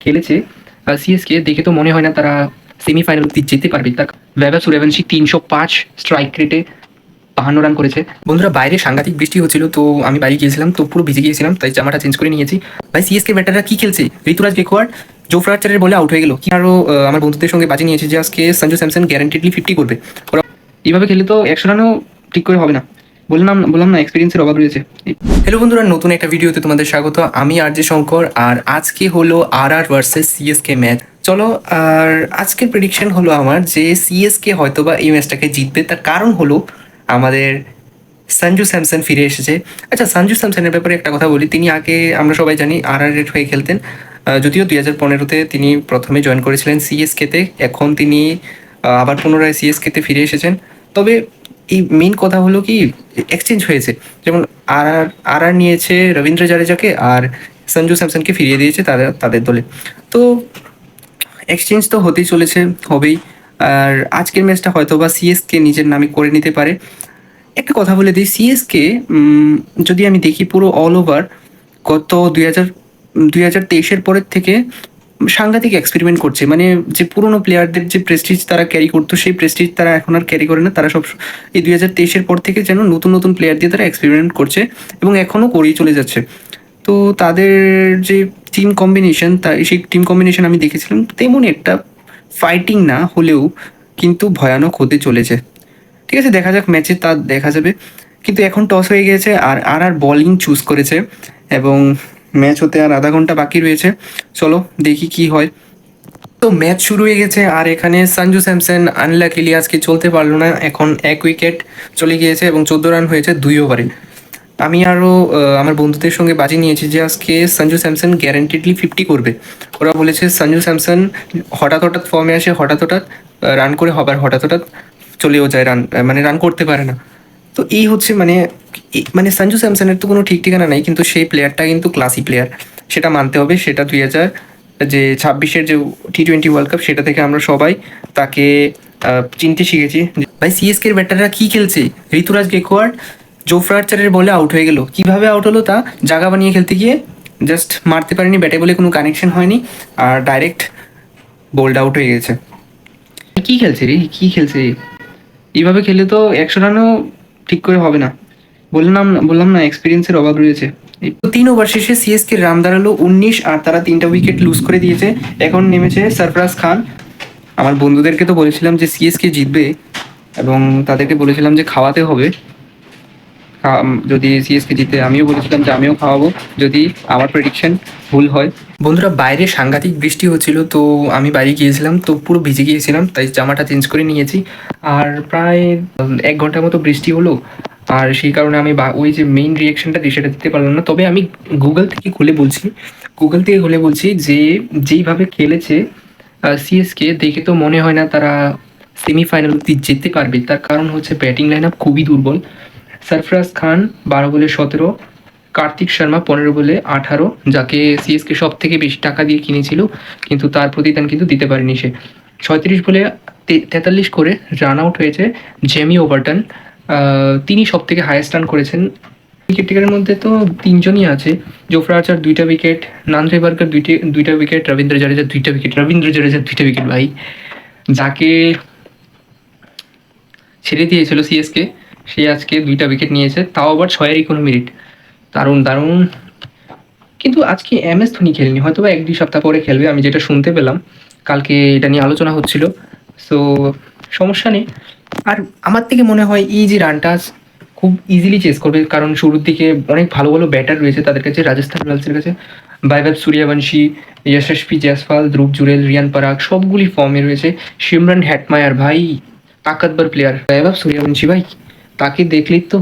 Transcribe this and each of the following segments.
খেলেছে সিএসকে, দেখে তো মনে হয় না তারা সেমিফাইনাল অব্দি যেতে পারবে। তার ভৈভব সূর্যবংশী ৩০৫ স্ট্রাইক রেটে ৫২ রান করেছে। বন্ধুরা, বাইরে সাংঘাতিক বৃষ্টি হচ্ছিল, তো আমি বাড়ি গিয়েছিলাম, তো পুরো ভিজে গিয়েছিলাম, তাই জামাটা চেঞ্জ করে নিয়েছি। ভাই সিএসকে ব্যাটাররা কি খেলছে! ঋতুরাজ গেকোয়াড় জোফরা আর্চারের বলে আউট হয়ে গেল। কি আরও আমার বন্ধুদের সঙ্গে বাজি নিয়েছে যে আজকে সঞ্জু স্যামসন গ্যারান্টিডলি 50 করবে। ওরা এইভাবে খেলে তো 100 রানও ঠিক করে হবে না। বললাম না, এক্সপিরিয়েন্সের অভাব রয়েছে। হ্যালো বন্ধুরা, নতুন একটা ভিডিওতে তোমাদের স্বাগত। আমি আরজে শঙ্কর, আর আজকে হলো আর ভার্সেস সিএসকে ম্যাচ। চলো, আর আজকের প্রেডিকশন হলো আমার যে সিএসকে হয়তোবা এই ম্যাচটাকে জিতবে। তার কারণ হলো আমাদের সঞ্জু স্যামসন ফিরে এসেছে। আচ্ছা, সঞ্জু স্যামসনের ব্যাপারে একটা কথা বলি। তিনি আগে আমরা সবাই জানি আর হয়ে খেলতেন। যদিও 2015-তে তিনি প্রথমে জয়েন করেছিলেন সিএসকেতে, এখন তিনি আবার পুনরায় সিএসকেতে ফিরে এসেছেন। তবে এই মেইন কথা হলো কি, এক্সচেঞ্জ হয়েছে। যেমন আর আর নিয়েছে রবীন্দ্র জাদেজাকে, আর সঞ্জু স্যামসনকে ফিরিয়ে দিয়েছে তাদের দলে। তো এক্সচেঞ্জ তো হতেই চলেছে, হবেই। আর আজকের ম্যাচটা হয়তো বা সিএসকে নিজের নামে করে নিতে পারে। একটা কথা বলে দিই, সিএসকে যদি আমি দেখি পুরো অল ওভার গত 2023-এর পরের থেকে সাংঘাতিক এক্সপেরিমেন্ট করছে। মানে যে পুরোনো প্লেয়ারদের যে প্রেস্টিজ তারা ক্যারি করতো, সেই প্রেস্টিজ তারা এখন আর ক্যারি করে না। তারা সব এই 2023-এর পর থেকে যেন নতুন নতুন প্লেয়ার দিয়ে তারা এক্সপেরিমেন্ট করছে, এবং এখনও করেই চলে যাচ্ছে। তো তাদের যে টিম কম্বিনেশন, সেই টিম কম্বিনেশন আমি দেখেছিলাম, তেমন একটা ফাইটিং না হলেও কিন্তু ভয়ানক হতে চলেছে। ঠিক আছে, দেখা যাক, ম্যাচে তা দেখা যাবে। কিন্তু এখন টস হয়ে গিয়েছে, আর আর বোলিং চুজ করেছে, এবং ম্যাচ হতে আর আধা ঘন্টা বাকি রয়েছে। চলো দেখি কি হয়। তো ম্যাচ শুরু হয়ে গেছে, আর এখানে সঞ্জু স্যামসন আনলাকিলি আজকে চলতে পারলো না। এখন 1 উইকেট চলে গিয়েছে এবং 14 রান হয়েছে 2 ওভারে। আমি আরও আমার বন্ধুদের সঙ্গে বাজি নিয়েছি যে আজকে সঞ্জু স্যামসন গ্যারান্টিডলি 50 করবে। ওরা বলেছে সঞ্জু স্যামসন হঠাৎ হঠাৎ ফর্মে আসে, হঠাৎ হঠাৎ রান করে, হঠাৎ হঠাৎ চলেও যায়, মানে রান করতে পারে না। তো এই হচ্ছে মানে সঞ্জু স্যামসনের তো কোনো ঠিক ঠিকানা নাই, কিন্তু সেই প্লেয়ারটা কিন্তু ক্লাসি প্লেয়ার, সেটা মানতে হবে। সেটা 2026-এর যে T20 ওয়ার্ল্ড কাপ, সেটা থেকে আমরা সবাই তাকে চিনতে শিখেছি। ভাই সিএসকের ব্যাটাররা কি খেলছে! ঋতুরাজ গেকোয়াড় জোফরা আর্চারের বলে আউট হয়ে গেল। কিভাবে আউট হলো তা জায়গা বানিয়ে খেলতে গিয়ে জাস্ট মারতে পারেনি, ব্যাটে বলে কোনো কানেকশন হয়নি, আর ডাইরেক্ট বোল্ড আউট হয়ে গেছে। কি খেলছে রে, কি খেলছে! এইভাবে খেলে তো 100 রানও ঠিক করে হবে না। বললাম না, এক্সপিরিয়েন্সের অভাব রয়েছে। এই 3 ওভার শেষে সিএসকে রান দাঁড়ালো 19, আর তারা 3টা উইকেট লুজ করে দিয়েছে। এখন নেমেছে সরফরাজ খান। আমার বন্ধুদেরকে তো বলেছিলাম যে সিএসকে জিতবে, এবং তাদেরকে বলেছিলাম যে খাওয়াতে হবে। যদি সিএসকে জিতে, আমিও বলেছিলাম যে আমিও খাওয়াবো যদি আমার প্রেডিকশন ভুল হয়। বন্ধুরা, বাইরে সাংঘাতিক বৃষ্টি হচ্ছিল, তো আমি বাড়ি গিয়েছিলাম, তো পুরো ভিজে গিয়েছিলাম, তাই জামাটা চেঞ্জ করে নিয়েছি। আর প্রায় 1 ঘন্টার মতো বৃষ্টি হলো, আর সেই কারণে আমি ওই যে মেইন রিয়াকশনটা দিই সেটা দিতে পারলাম না। তবে আমি গুগল থেকে খুলে বলছি যে যেইভাবে খেলেছে সিএসকে, দেখে তো মনে হয় না তারা সেমিফাইনাল অব্দি যেতে পারবে। তার কারণ হচ্ছে ব্যাটিং লাইন আপ খুবই দুর্বল। সরফরাজ খান 12 বলে 17, কার্তিক শর্মা 15 বলে 18, যাকে সিএসকে সব থেকে বেশি টাকা দিয়ে কিনেছিল, কিন্তু তার প্রতিদান কিন্তু দিতে পারেনি সে। 36 বলে 43 করে রান আউট হয়েছে জেমি ওভারটন। তিনি সব থেকে হাইয়েস্ট রান করেছেন। উইকেট টেকারের মধ্যে তো 3জনই আছে। জোফরা আর্চার 2টা উইকেট, নান্দ্রে বার্গার 2টা উইকেট, রবীন্দ্র জাদেজা 2টা উইকেট। ভাই, যাকে ছেড়ে দিয়েছিল সিএসকে, সে আজকে 2টা উইকেট নিয়েছে, তাও আবার 6-এর কোনো মিনিট। দারুণ। কিন্তু আজকে এমএস ধোনি খেলেনি, হয়তো বা 1-2 সপ্তাহ পরে খেলবে, আমি যেটা শুনতে পেলাম। কালকে এটা নিয়ে আলোচনা হচ্ছিল, সো সমস্যা নেই। আর আমার থেকে মনে হয় এই যে রানটা খুব ইজিলি চেস করবে, কারণ শুরুর দিকে অনেক ভালো ভালো ব্যাটার রয়েছে তাদের কাছে। রাজস্থান রয়্যালসের কাছে বৈভব সূর্যবংশী, যশস্বী জয়সওয়াল, ধ্রুব জুরেল, রিয়ান পরাগ সবগুলি ফর্মে রয়েছে। সিমরন হেটমায়ার ভাই তাকতবর প্লেয়ার। বৈভব সূর্যবংশী ভাই, তাকে দেখলেই তো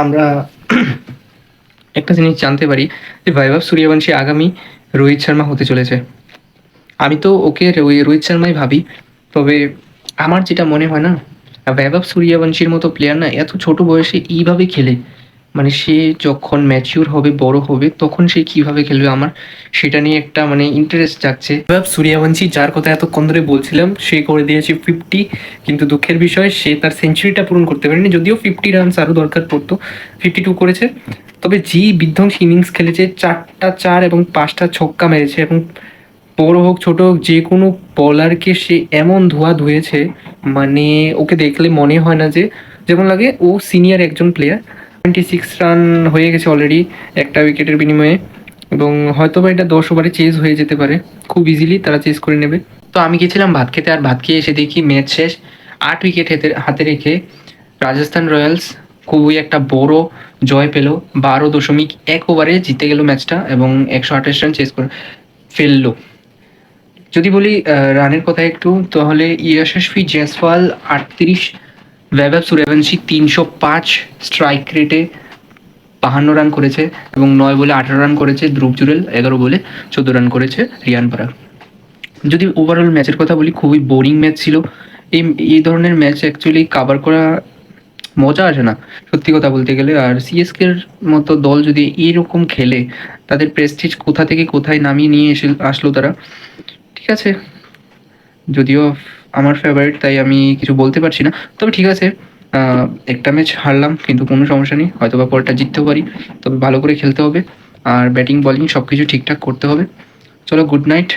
আমরা একটা জিনিস জানতে পারি যে বৈভব সূর্যবংশী আগামী রোহিত শর্মা হতে চলেছে। আমি তো ওকে রোহিত শর্মাই ভাবি, তবে আমার যেটা মনে হয় না, বৈভব সূর্যবংশীর মতো প্লেয়ার না এত ছোট বয়সে এইভাবে খেলে, মানে সে যখন ম্যাচিউর হবে, বড় হবে, তখন সে কিভাবে খেলবে, আমার সেটা নিয়ে একটা ইন্টারেস্ট জাগছে। বৈভব সূর্যবংশী, যার কথা এতক্ষণ ধরে বলছিলাম, সে করে দিয়েছে 50, কিন্তু দুঃখের বিষয় সে তার সেঞ্চুরিটা পূরণ করতে পারেনি, যদিও 50 রানস আরও দরকার পড়তো। 52 করেছে, তবে যে বিধ্বংসী ইনিংস খেলেছে, 4টা 4 এবং 5টা ছক্কা মেরেছে, এবং বড় হোক ছোট হোক যে কোনো বলারকে সে এমন ধোয়া ধুয়েছে, মানে ওকে দেখলে মনে হয় না যে, যেমন লাগে ও সিনিয়র একজন প্লেয়ার। 26 রান হয়ে গেছে অলরেডি একটা উইকেটের বিনিময়ে, এবং হয়তো বা এটা 10 ওভারে চেজ হয়ে যেতে পারে, খুব ইজিলি তারা চেজ করে নেবে। তো আমি গেছিলাম ভাত খেতে, আর ভাত খেয়ে এসে দেখি ম্যাচ শেষ। 8 উইকেট হাতে রেখে রাজস্থান রয়্যালস খুবই একটা বড় জয় পেল। 12.1 ওভারে জিতে গেল ম্যাচটা এবং 128 রান চেস করে ফেললো। যদি বলি রানের কথা একটু, তাহলে যশস্বী জয়সওয়াল 38, বৈভব সূর্যবংশী 305 স্ট্রাইক রেটে 52 রান করেছে, এবং 9 বলে 18 রান করেছে ধ্রুব জুরেল, 11 বলে 14 রান করেছে রিয়ান পরাগ। যদি ওভারঅল ম্যাচের কথা বলি, খুবই বোরিং ম্যাচ ছিল। এই ধরনের ম্যাচ অ্যাকচুয়ালি কাভার করা মজা আসে না, সত্যি কথা বলতে গেলে। আর সিএসকের মতো দল যদি এরকম খেলে, তাদের প্রেস্টিজ কোথা থেকে কোথায় নামিয়ে নিয়ে আসলো তারা। ঠিক আছে, যদিও আমার ফেভারিট, তাই আমি কিছু বলতে পারছি না। তবে ঠিক আছে, একটা ম্যাচ হারলাম কিন্তু কোনো সমস্যা নেই, হয়তো বা পরেরটা জিততেও পারি। তবে ভালো করে খেলতে হবে, আর ব্যাটিং বলিং সব কিছু ঠিকঠাক করতে হবে। চলো, গুড নাইট।